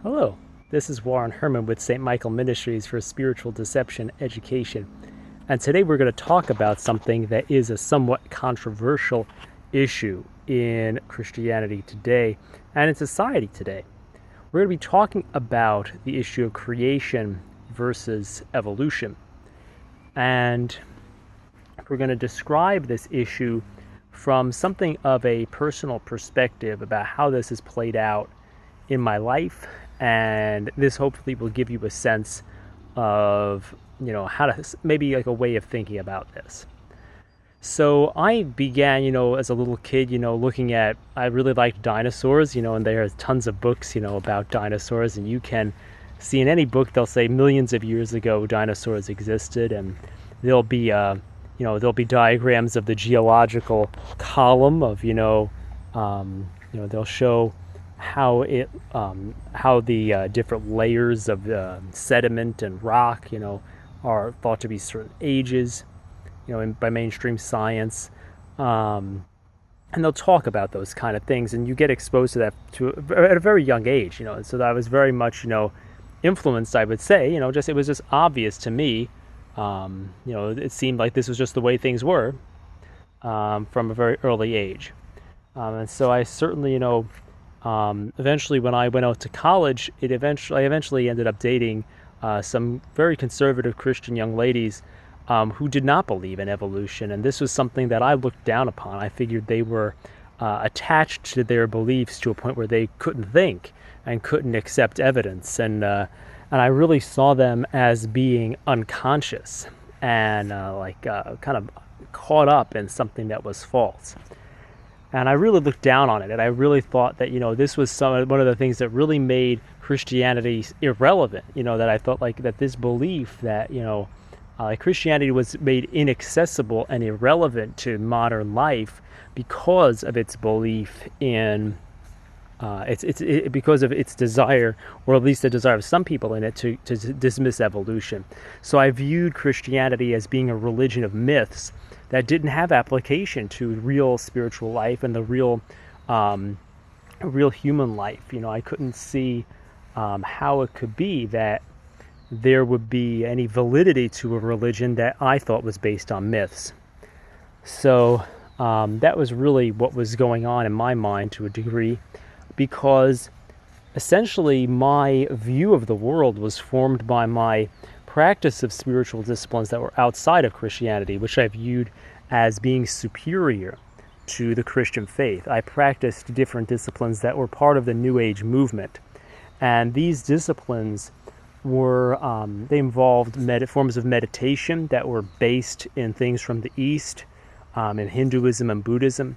Hello, this is Warren Herman with St. Michael Ministries for Spiritual Deception Education. And today we're going to talk about something that is a somewhat controversial issue in Christianity today and in society today. We're going to be talking about the issue of creation versus evolution. And we're going to describe this issue from something of a personal perspective about how this has played out in my life, and this hopefully will give you a sense of how to maybe like a way of thinking about this. So I began as a little kid looking at, I really liked dinosaurs, and there are tons of books about dinosaurs, and you can see in any book they'll say millions of years ago dinosaurs existed, and there'll be there'll be diagrams of the geological column of they'll show how the different layers of sediment and rock are thought to be certain ages by mainstream science, and they'll talk about those kind of things, and you get exposed to that at a very young age, and so that I was very much influenced, I would say, it was just obvious to me. It seemed like this was just the way things were from a very early age, and so I certainly eventually, when I went out to college, I eventually ended up dating some very conservative Christian young ladies who did not believe in evolution, and this was something that I looked down upon. I figured they were attached to their beliefs to a point where they couldn't think and couldn't accept evidence, and I really saw them as being unconscious and kind of caught up in something that was false. And I really looked down on it, and I really thought that this was one of the things that really made Christianity irrelevant. That I felt like that this belief that Christianity was made inaccessible and irrelevant to modern life because of its belief in because of its desire, or at least the desire of some people in it, to dismiss evolution. So I viewed Christianity as being a religion of myths that didn't have application to real spiritual life and the real human life. I couldn't see how it could be that there would be any validity to a religion that I thought was based on myths. So that was really what was going on in my mind to a degree, because essentially my view of the world was formed by my practice of spiritual disciplines that were outside of Christianity, which I viewed as being superior to the Christian faith. I practiced different disciplines that were part of the New Age movement, and these disciplines were they involved forms of meditation that were based in things from the East, in Hinduism and Buddhism,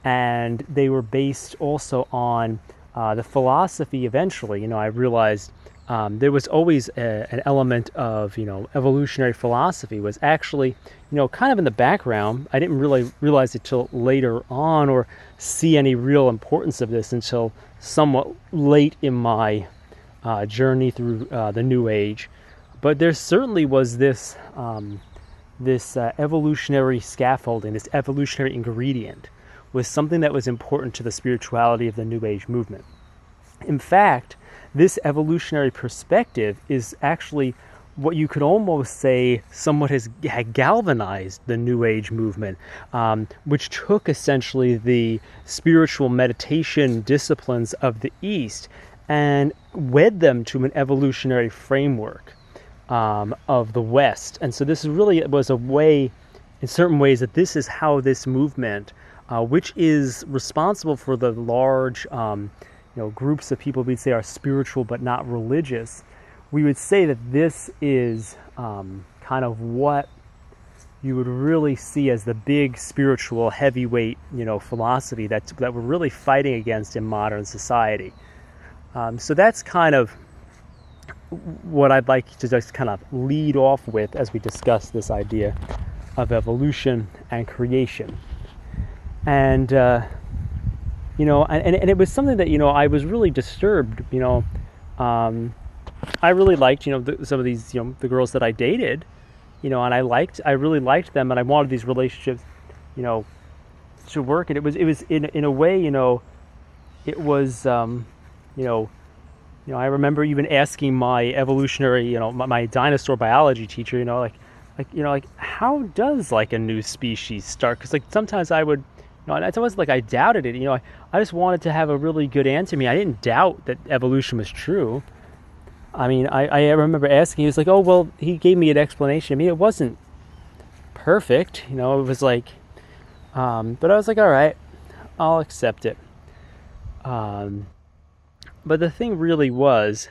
and they were based also on the philosophy. Eventually, I realized there was always an element of evolutionary philosophy was actually kind of in the background. I didn't really realize it till later on, or see any real importance of this until somewhat late in my journey through the New Age. But there certainly was this evolutionary scaffolding, this evolutionary ingredient, was something that was important to the spirituality of the New Age movement. In fact, this evolutionary perspective is actually what you could almost say somewhat had galvanized the New Age movement, which took essentially the spiritual meditation disciplines of the East and wed them to an evolutionary framework of the West. And so this really was a way, in certain ways, that this is how this movement, which is responsible for the large groups of people we'd say are spiritual but not religious, we would say that this is kind of what you would really see as the big spiritual heavyweight philosophy that we're really fighting against in modern society. So that's kind of what I'd like to just kind of lead off with as we discuss this idea of evolution and creation. And and it was something that I was really disturbed. I really liked some of these the girls that I dated, and I really liked them, and I wanted these relationships to work. And it was in a way it was I remember even asking my evolutionary, my dinosaur biology teacher, like how does like a new species start? Because like sometimes I would, and it wasn't like I doubted it. I just wanted to have a really good answer. I didn't doubt that evolution was true. I remember asking. He was like, "Oh well," he gave me an explanation. It wasn't perfect. It was like, but I was like, "All right, I'll accept it." But the thing really was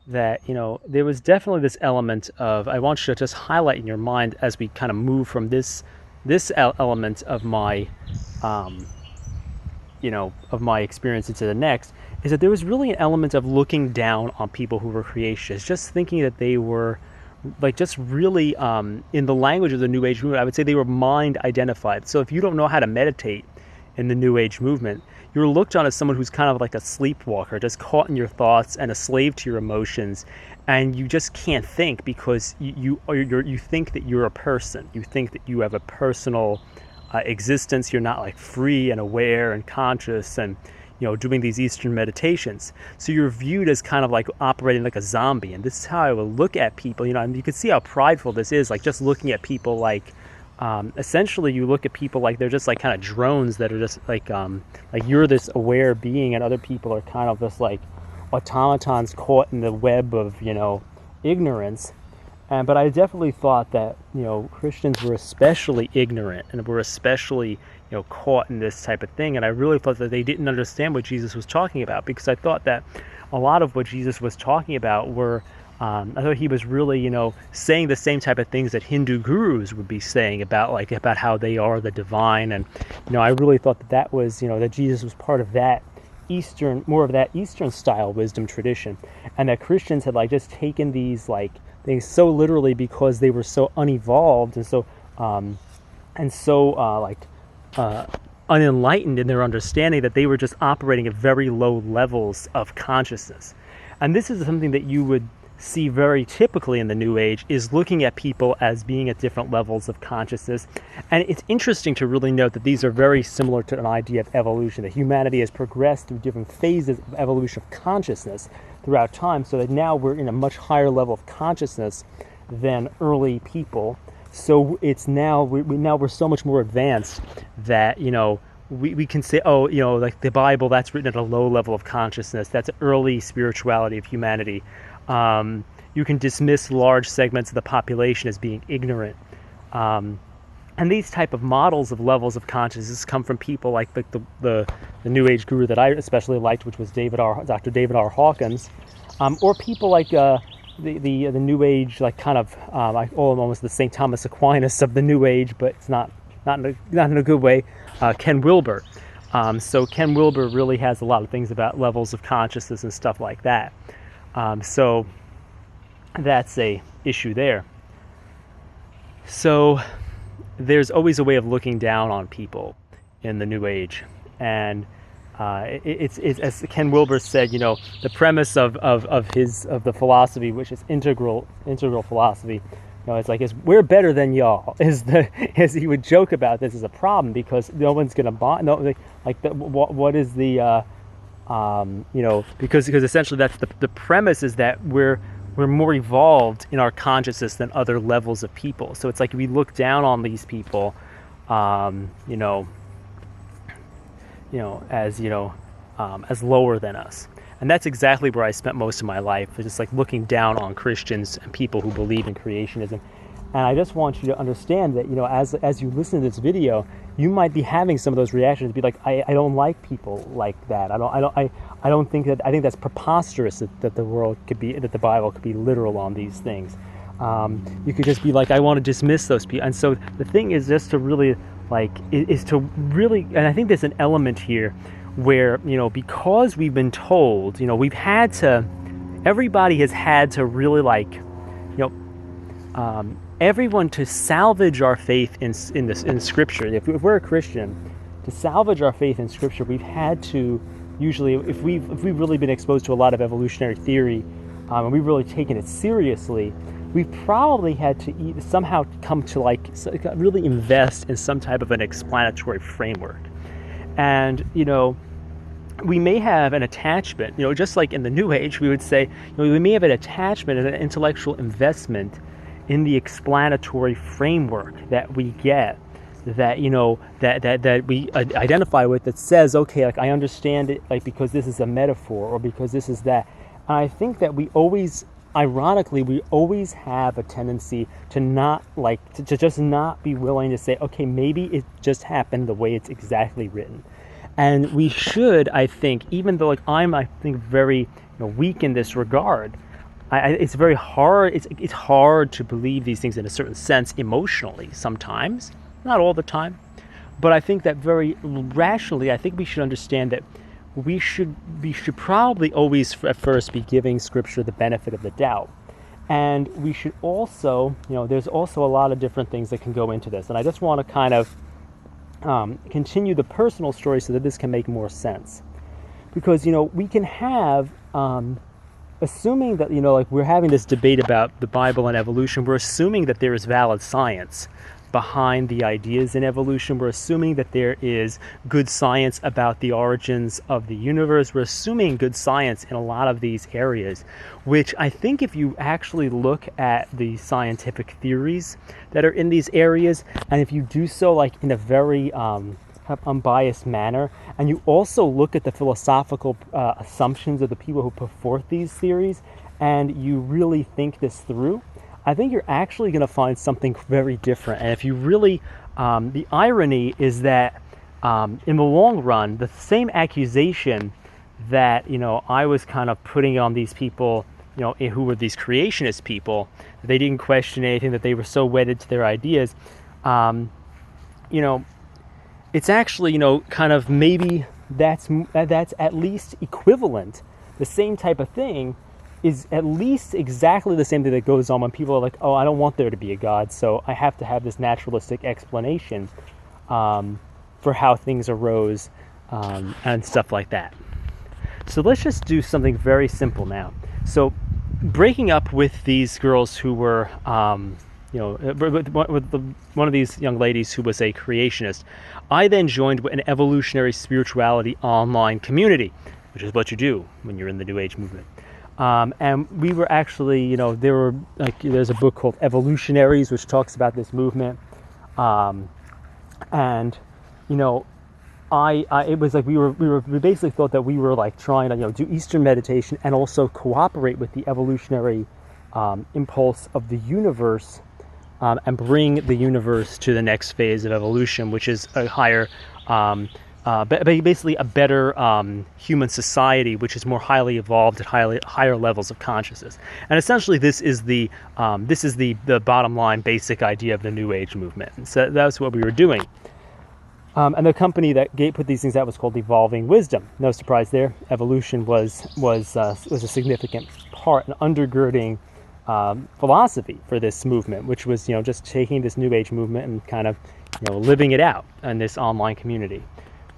that, there was definitely this element of, I want you to just highlight in your mind as we kind of move from this element of my, of my experience into the next, is that there was really an element of looking down on people who were creationists, just thinking that they were like just really, in the language of the New Age movement, I would say they were mind identified. So if you don't know how to meditate in the New Age movement, you're looked on as someone who's kind of like a sleepwalker, just caught in your thoughts and a slave to your emotions, and you just can't think because you think that you're a person. You think that you have a personal existence. You're not like free and aware and conscious and doing these Eastern meditations. So you're viewed as kind of like operating like a zombie. And this is how I will look at people. And you can see how prideful this is. Like just looking at people like. Essentially, you look at people like they're just like kind of drones that are just like you're this aware being, and other people are kind of just like automatons caught in the web of ignorance. But I definitely thought that Christians were especially ignorant and were especially caught in this type of thing. And I really thought that they didn't understand what Jesus was talking about, because I thought that a lot of what Jesus was talking about were. I thought he was really, saying the same type of things that Hindu gurus would be saying about how they are the divine. And, I really thought that was, that Jesus was part of that more of that Eastern style wisdom tradition. And that Christians had just taken these things so literally because they were so unevolved and so, unenlightened in their understanding, that they were just operating at very low levels of consciousness. And this is something that you would see very typically in the New Age, is looking at people as being at different levels of consciousness. And it's interesting to really note that these are very similar to an idea of evolution, that humanity has progressed through different phases of evolution of consciousness throughout time, so that now we're in a much higher level of consciousness than early people. So it's now we're so much more advanced that we can say, like the Bible, that's written at a low level of consciousness. That's early spirituality of humanity. You can dismiss large segments of the population as being ignorant. And these type of models of levels of consciousness come from people like the New Age guru that I especially liked, which was Dr. David R. Hawkins, or people like the New Age, like kind of almost the St. Thomas Aquinas of the New Age, but it's not in a good way. Ken Wilber. So Ken Wilber really has a lot of things about levels of consciousness and stuff like that. So that's a issue there. So there's always a way of looking down on people in the New Age, and it's as Ken Wilber said, the premise of the philosophy, which is integral philosophy. It's we're better than y'all. As he would joke about this as a problem, because no one's gonna buy. No, what is the because essentially that's the premise, is that we're more evolved in our consciousness than other levels of people. So it's like we look down on these people, as lower than us. And that's exactly where I spent most of my life, just like looking down on Christians and people who believe in creationism. And I just want you to understand that, as you listen to this video, you might be having some of those reactions, be like, I don't like people like that. I don't think that. I think that's preposterous that the Bible could be literal on these things. You could just be like, I want to dismiss those people. And so the thing is just to really and I think there's an element here where, because we've been told, everybody has had to really everyone to salvage our faith in Scripture. If we're a Christian, to salvage our faith in Scripture, we've had to usually, if we've really been exposed to a lot of evolutionary theory, and we've really taken it seriously, we've probably had to somehow come to really invest in some type of an explanatory framework. And we may have an attachment, just like in the New Age, we would say, we may have an attachment and an intellectual investment in the explanatory framework that we get, that that we identify with, that says, okay, like I understand it, like because this is a metaphor or because this is that. And I think that ironically, we always have a tendency to not to just not be willing to say, okay, maybe it just happened the way it's exactly written. And we should, I think, even though I think very weak in this regard, it's very hard. It's hard to believe these things in a certain sense emotionally sometimes, not all the time, but I think that very rationally, I think we should understand that we should probably always at first be giving Scripture the benefit of the doubt, and we should also, there's also a lot of different things that can go into this, and I just want to kind of continue the personal story so that this can make more sense, because we can have. Assuming that, like we're having this debate about the Bible and evolution, we're assuming that there is valid science behind the ideas in evolution. We're assuming that there is good science about the origins of the universe. We're assuming good science in a lot of these areas, which I think if you actually look at the scientific theories that are in these areas, and if you do so like in a very unbiased manner, and you also look at the philosophical assumptions of the people who put forth these theories, and you really think this through, I think you're actually going to find something very different. And if you really, the irony is that in the long run, the same accusation that I was kind of putting on these people, who were these creationist people, that they didn't question anything, that they were so wedded to their ideas, it's actually, kind of maybe that's at least equivalent. The same type of thing is at least exactly the same thing that goes on when people are like, oh, I don't want there to be a God, so I have to have this naturalistic explanation for how things arose and stuff like that. So let's just do something very simple now. So breaking up with these girls who were with one of these young ladies who was a creationist, I then joined an evolutionary spirituality online community, which is what you do when you're in the New Age movement. And we were actually, there's a book called Evolutionaries, which talks about this movement. It was like we basically thought that we were like trying to, do Eastern meditation and also cooperate with the evolutionary impulse of the universe, and bring the universe to the next phase of evolution, which is a higher, basically a better human society, which is more highly evolved at higher levels of consciousness. And essentially, this is the bottom line, basic idea of the New Age movement. And so that's what we were doing. And the company that put these things out was called Evolving Wisdom. No surprise there. Evolution was a significant part, an undergirding philosophy for this movement, which was just taking this New Age movement and kind of living it out in this online community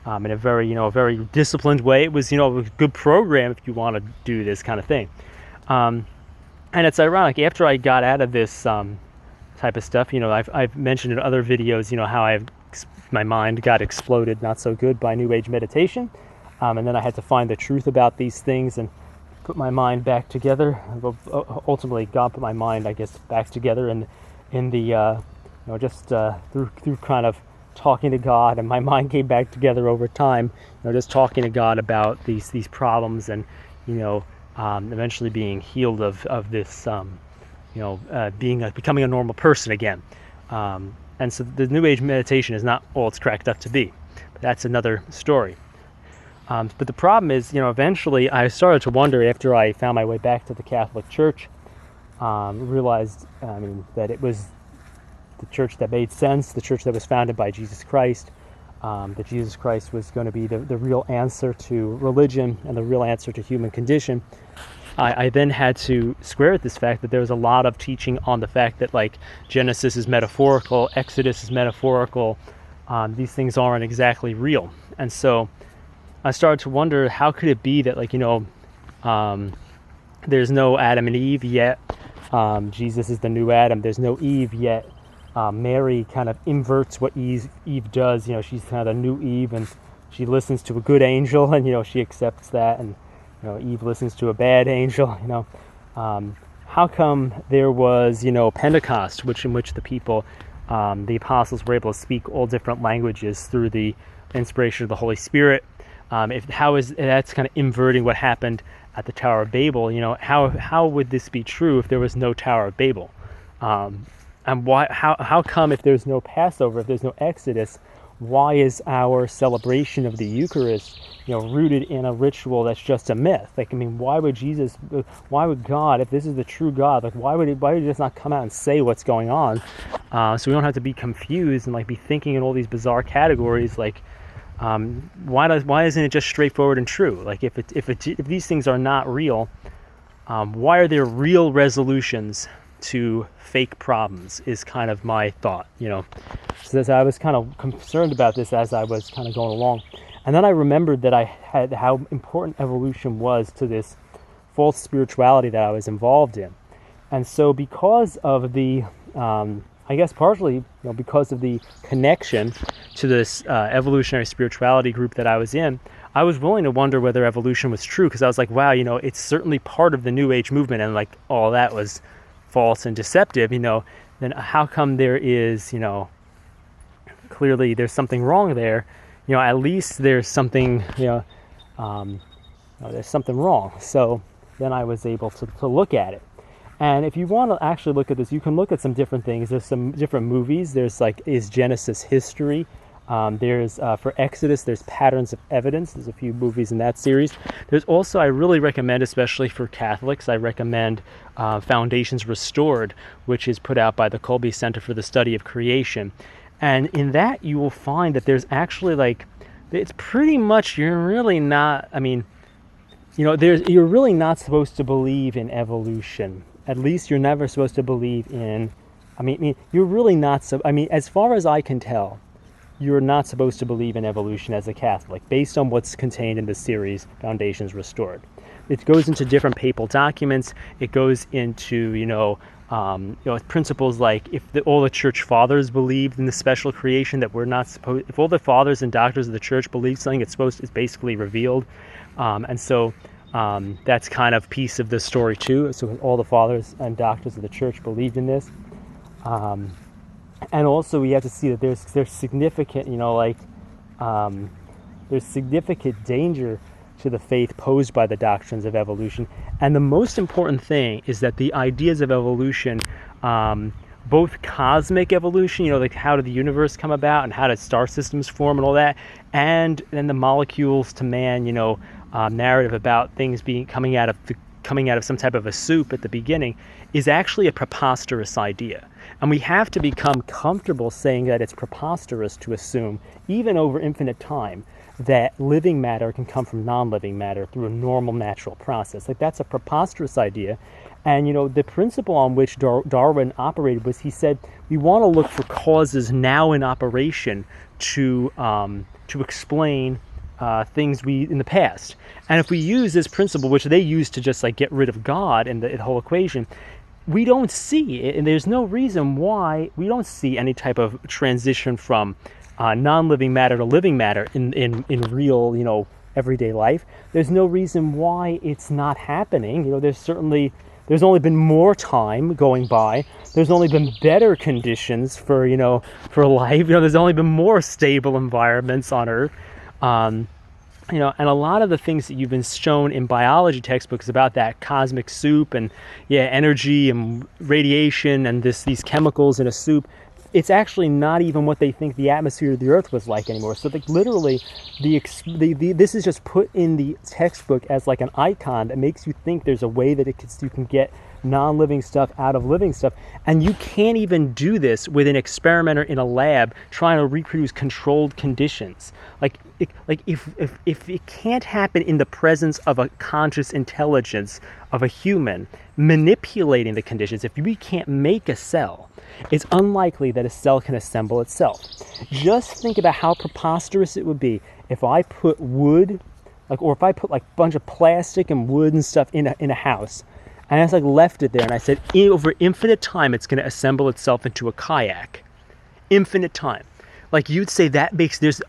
in a very very disciplined way. It was a good program if you want to do this kind of thing. And it's ironic, after I got out of this type of stuff, I've mentioned in other videos how my mind got exploded not so good by New Age meditation, and then I had to find the truth about these things and put my mind back together. Ultimately, God put my mind, I guess, back together, and in the through kind of talking to God, and my mind came back together over time. Just talking to God about these problems, and eventually being healed of this, becoming a normal person again. And so the New Age meditation is not all it's cracked up to be. But that's another story. But the problem is, eventually I started to wonder, after I found my way back to the Catholic Church, realized, that it was the church that made sense, the church that was founded by Jesus Christ, that Jesus Christ was going to be the real answer to religion and the real answer to human condition. I then had to square with this fact that there was a lot of teaching on the fact that, like, Genesis is metaphorical, Exodus is metaphorical, these things aren't exactly real. And so I started to wonder, how could it be that, there's no Adam and Eve yet, Jesus is the new Adam, there's no Eve yet, Mary kind of inverts what Eve does, she's kind of the new Eve, and she listens to a good angel, and she accepts that, and Eve listens to a bad angel. How come there was Pentecost, in which the people, the apostles, were able to speak all different languages through the inspiration of the Holy Spirit? That's kind of inverting what happened at the Tower of Babel? How would this be true if there was no Tower of Babel? And why? How come, if there's no Passover, if there's no Exodus, why is our celebration of the Eucharist, rooted in a ritual that's just a myth? Why would God, if this is the true God, why would he just not come out and say what's going on, so we don't have to be confused and be thinking in all these bizarre categories? Why isn't it just straightforward and true? If these things are not real, why are there real resolutions to fake problems? Is kind of my thought. So I was kind of concerned about this as I was kind of going along, and then I remembered that how important evolution was to this false spirituality that I was involved in. And so because of the I guess partially, because of the connection to this evolutionary spirituality group that I was in, I was willing to wonder whether evolution was true, because I was like, wow, it's certainly part of the New Age movement, and all that was false and deceptive, then how come there is, clearly there's something wrong there, at least there's something, there's something wrong. So then I was able to look at it. And if you want to actually look at this, you can look at some different things. There's some different movies. There's Is Genesis History? There's for Exodus, there's Patterns of Evidence. There's a few movies in that series. There's also, I really recommend, especially for Catholics, I recommend Foundations Restored, which is put out by the Colby Center for the Study of Creation. And in that, you will find that there's actually it's pretty much, you're really not, you're really not supposed to believe in evolution. At least you're never supposed to believe in, you're really not, as far as I can tell, you're not supposed to believe in evolution as a Catholic, based on what's contained in the series Foundations Restored. It goes into different papal documents. It goes into, principles like if all the church fathers believed in the special creation, that we're not supposed, if all the fathers and doctors of the church believe something, it's basically revealed. And so that's kind of piece of the story too. So all the fathers and doctors of the church believed in this. And also we have to see that there's significant, there's significant danger to the faith posed by the doctrines of evolution. And the most important thing is that the ideas of evolution, both cosmic evolution, how did the universe come about and how did star systems form and all that, and then the molecules to man, narrative about things coming out of some type of a soup at the beginning, is actually a preposterous idea. And we have to become comfortable saying that it's preposterous to assume, even over infinite time, that living matter can come from non-living matter through a normal natural process. That's a preposterous idea. And the principle on which Darwin operated was, he said, we want to look for causes now in operation to explain things in the past. And if we use this principle, which they use to just get rid of God and the whole equation, we don't see it, and there's no reason why we don't see any type of transition from non-living matter to living matter in real, everyday life. There's no reason why it's not happening. There's only been more time going by. There's only been better conditions for life. There's only been more stable environments on Earth. And a lot of the things that you've been shown in biology textbooks about that cosmic soup and energy and radiation and these chemicals in a soup, it's actually not even what they think the atmosphere of the Earth was like anymore. So literally, this is just put in the textbook as an icon that makes you think there's a way that you can get non-living stuff out of living stuff, and you can't even do this with an experimenter in a lab trying to reproduce controlled conditions. If it can't happen in the presence of a conscious intelligence of a human manipulating the conditions, if we can't make a cell, it's unlikely that a cell can assemble itself. Just think about how preposterous it would be if I put wood, or if I put a bunch of plastic and wood and stuff in a house, and I just left it there, and I said, over infinite time, it's going to assemble itself into a kayak. Infinite time. like you'd say that makes there's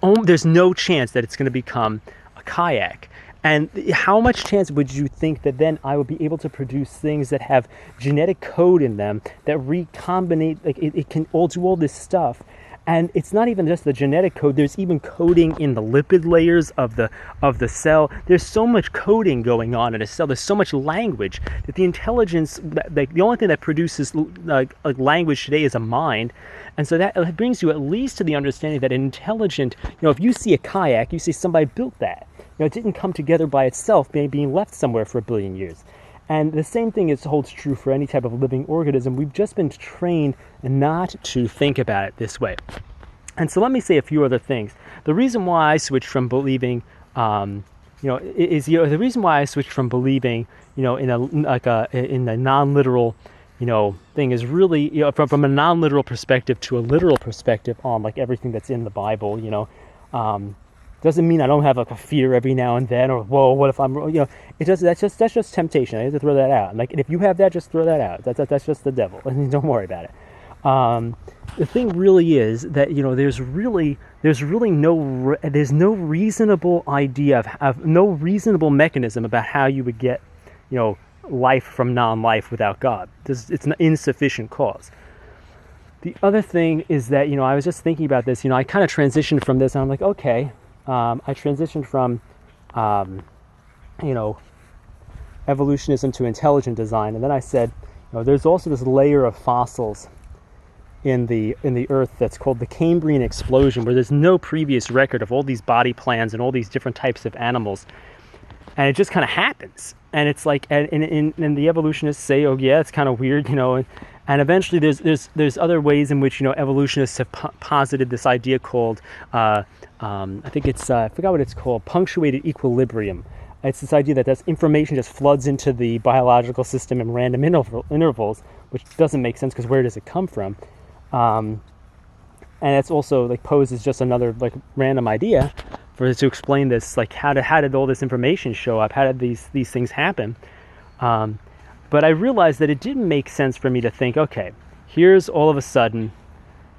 no chance that it's going to become a kayak. And how much chance would you think that then I would be able to produce things that have genetic code in them that recombinate, like it can all do all this stuff? And it's not even just the genetic code. There's even coding in the lipid layers of the cell. There's so much coding going on in a cell. There's so much language that the intelligence, like the only thing that produces like language today is a mind. And so that brings you at least to the understanding that an intelligent, if you see a kayak, you see somebody built that. It didn't come together by itself, maybe being left somewhere for 1 billion years. And the same thing holds true for any type of living organism. We've just been trained not to think about it this way. And so let me say a few other things. The reason why I switched from believing, the reason why I switched from believing, in a non-literal, thing is really, from a non-literal perspective to a literal perspective on like everything that's in the Bible, doesn't mean I don't have like a fear every now and then, or whoa, what if I'm, it does. That's just temptation. I have to throw that out. Like, if you have that, just throw that out. That's just the devil. Don't worry about it. The thing really is that there's no reasonable idea of no reasonable mechanism about how you would get, life from non-life without God. It's an insufficient cause. The other thing is that I was just thinking about this. I kind of transitioned from this, and I'm like, okay. I transitioned from, evolutionism to intelligent design, and then I said, there's also this layer of fossils in the Earth that's called the Cambrian explosion, where there's no previous record of all these body plans and all these different types of animals, and it just kind of happens. And it's like, and the evolutionists say, oh yeah, it's kind of weird, and eventually there's other ways in which evolutionists have posited this idea called I think it's I forgot what it's called, punctuated equilibrium. It's this idea that this information just floods into the biological system in random intervals, which doesn't make sense because where does it come from? And it's also like poses just another like random idea to explain this, like how did all this information show up? How did these things happen? But I realized that it didn't make sense for me to think, okay, here's all of a sudden,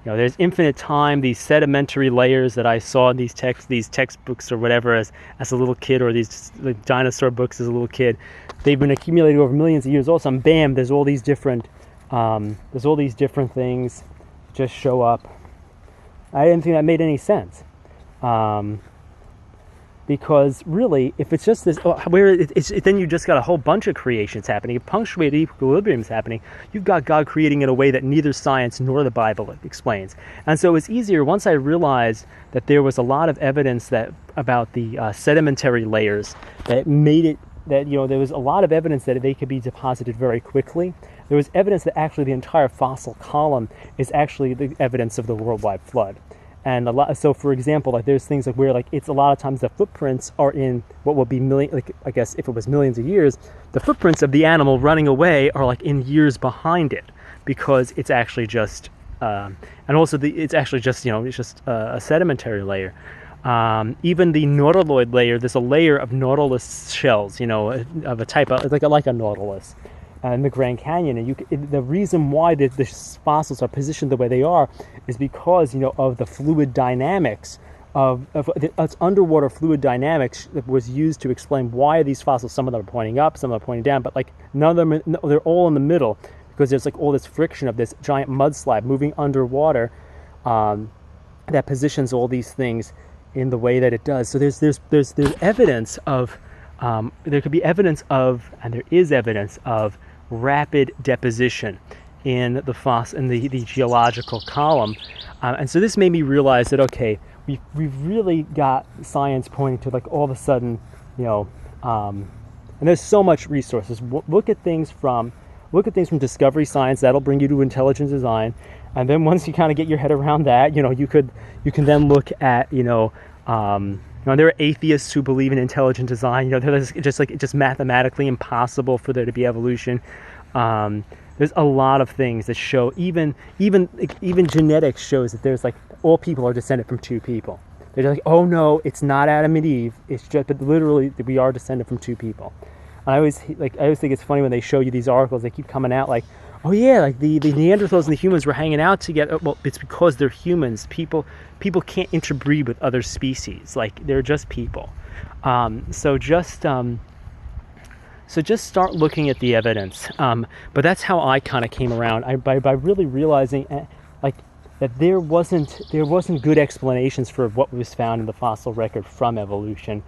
there's infinite time, these sedimentary layers that I saw in these textbooks or whatever as a little kid, or these like dinosaur books as a little kid, they've been accumulated over millions of years. All of a sudden, bam, there's all these different things just show up. I didn't think that made any sense. Because really, if it's just this, then you just got a whole bunch of creations happening. If punctuated equilibrium is happening, you've got God creating in a way that neither science nor the Bible explains. And so it's easier once I realized that there was a lot of evidence about the sedimentary layers that made it that there was a lot of evidence that they could be deposited very quickly. There was evidence that actually the entire fossil column is actually the evidence of the worldwide flood. And so for example, like there's things like where like it's a lot of times the footprints are in what would be I guess if it was millions of years, the footprints of the animal running away are like in years behind it, because it's actually just and also it's actually just it's just a sedimentary layer. Even the nautiloid layer, there's a layer of nautilus shells, of a type of like a nautilus. In the Grand Canyon, and the reason why the fossils are positioned the way they are is because of the fluid dynamics it's underwater fluid dynamics that was used to explain why these fossils. Some of them are pointing up, some of them are pointing down, but like none of them they're all in the middle, because there's like all this friction of this giant mudslide moving underwater that positions all these things in the way that it does. So there's evidence of there could be evidence of, and there is evidence of, rapid deposition in the geological column, and so this made me realize that okay, we've really got science pointing to like all of a sudden, and there's so much resources. Look at things from discovery science, that'll bring you to intelligent design, and then once you kind of get your head around that, you can then look at there are atheists who believe in intelligent design. There's just mathematically impossible for there to be evolution. There's a lot of things that show even genetics shows that there's like all people are descended from two people. They're just like, oh no, it's not Adam and Eve. It's just, but literally we are descended from two people. And I always think it's funny when they show you these articles. They keep coming out like, oh yeah, like the Neanderthals and the humans were hanging out together. Well, it's because they're humans. People can't interbreed with other species. Like, they're just people. So just start looking at the evidence. But that's how I kind of came around. By really realizing like that there wasn't good explanations for what was found in the fossil record from evolution,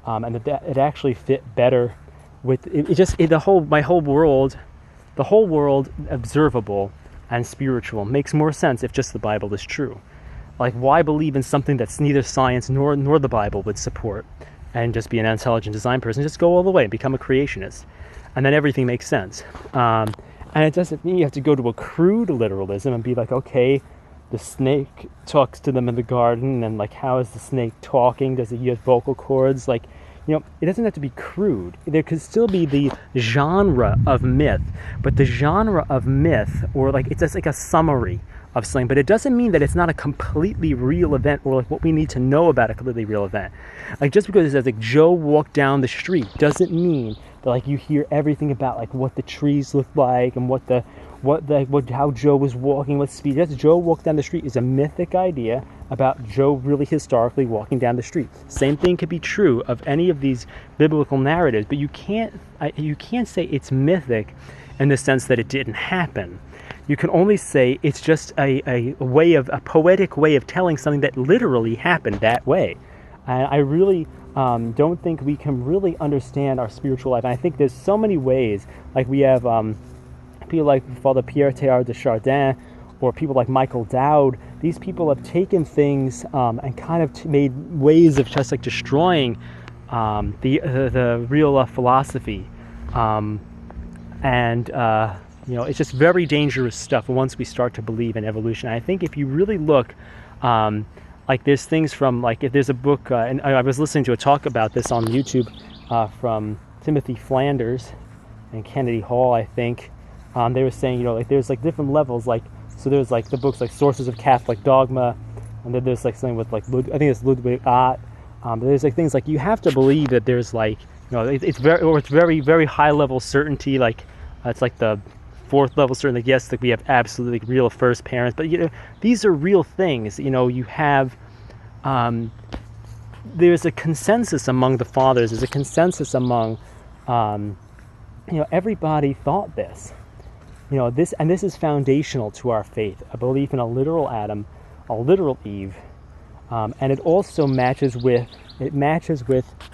and that it actually fit better with the whole world observable and spiritual makes more sense if just the Bible is true. Like, why believe in something that's neither science nor the Bible would support, and just be an intelligent design person? Just go all the way and become a creationist, and then everything makes sense. And it doesn't mean you have to go to a crude literalism and be like, okay, the snake talks to them in the garden, and like, how is the snake talking? Does it use vocal cords? Like, it doesn't have to be crude. There could still be the genre of myth, but the genre of myth, or like, it's just like a summary of something, but it doesn't mean that it's not a completely real event, or like what we need to know about a completely real event. Like, just because it says like Joe walked down the street doesn't mean that like you hear everything about like what the trees look like and how Joe was walking, what speed. Just Joe walked down the street is a mythic idea about Joe really historically walking down the street. Same thing could be true of any of these biblical narratives, but you can't say it's mythic in the sense that it didn't happen. You can only say it's just a poetic way of telling something that literally happened that way. And I really don't think we can really understand our spiritual life. And I think there's so many ways. Like, we have people like Father Pierre Teilhard de Chardin, or people like Michael Dowd. These people have taken things and kind of made ways of just like destroying the real philosophy. It's just very dangerous stuff once we start to believe in evolution. I think if you really look, like, there's things from, like, if there's a book, and I was listening to a talk about this on YouTube from Timothy Flanders and Kennedy Hall, I think. They were saying, like, there's like different levels, like, so there's like the books like Sources of Catholic Dogma, and then there's like something with like I think it's Ludwig Ott. But there's like things like you have to believe that there's like, it's very very high level certainty, like it's like the fourth level certainty. Like, yes, like we have absolutely real first parents, but these are real things. You have there's a consensus among the fathers. There's a consensus among everybody thought this. This is foundational to our faith, a belief in a literal Adam, a literal Eve, and it also matches with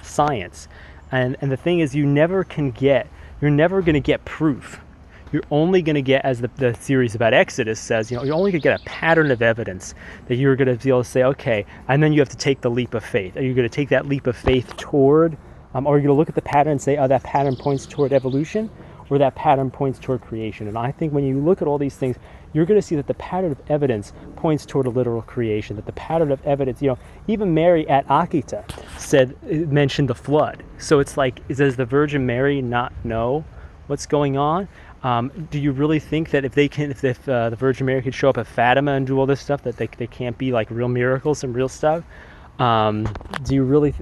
science. And the thing is, you're never going to get proof. You're only going to get, as the series about Exodus says, you're only going to get a pattern of evidence that you're going to be able to say, okay, and then you have to take the leap of faith. Are you going to take that leap of faith toward, or are you going to look at the pattern and say, oh, that pattern points toward evolution, or that pattern points toward creation? And I think when you look at all these things, you're going to see that the pattern of evidence points toward a literal creation, that the pattern of evidence, even Mary at Akita mentioned the flood. So it's like, does the Virgin Mary not know what's going on? Do you really think that if the Virgin Mary could show up at Fatima and do all this stuff, that they can't be like real miracles and real stuff? Do you really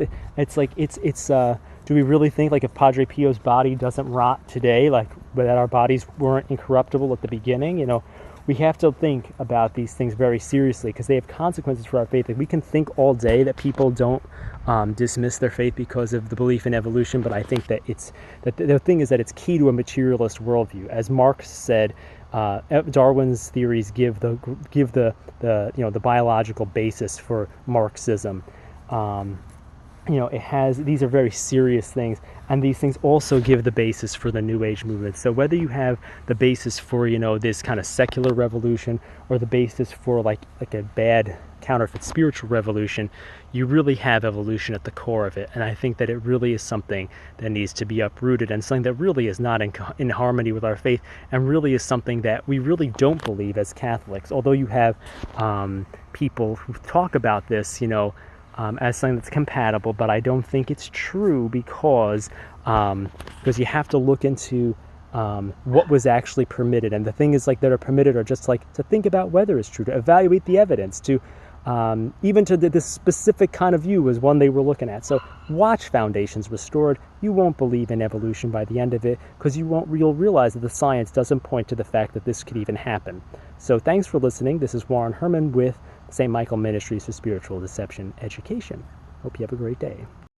do we really think, like, if Padre Pio's body doesn't rot today, like, that our bodies weren't incorruptible at the beginning? We have to think about these things very seriously, because they have consequences for our faith. Like, we can think all day that people don't dismiss their faith because of the belief in evolution, but I think that the thing is that it's key to a materialist worldview. As Marx said, Darwin's theories give the biological basis for Marxism. These are very serious things, and these things also give the basis for the New Age movement. So whether you have the basis for, this kind of secular revolution, or the basis for like a bad counterfeit spiritual revolution, you really have evolution at the core of it. And I think that it really is something that needs to be uprooted, and something that really is not in harmony with our faith, and really is something that we really don't believe as Catholics. Although you have people who talk about this, as something that's compatible, but I don't think it's true, because you have to look into what was actually permitted. And the thing is, like, that are permitted are just like to think about whether it's true, to evaluate the evidence, to even to this specific kind of view was one they were looking at. So watch Foundations Restored. You won't believe in evolution by the end of it, because you'll realize that the science doesn't point to the fact that this could even happen. So thanks for listening. This is Warren Herman with St. Michael Ministries for Spiritual Deception Education. Hope you have a great day.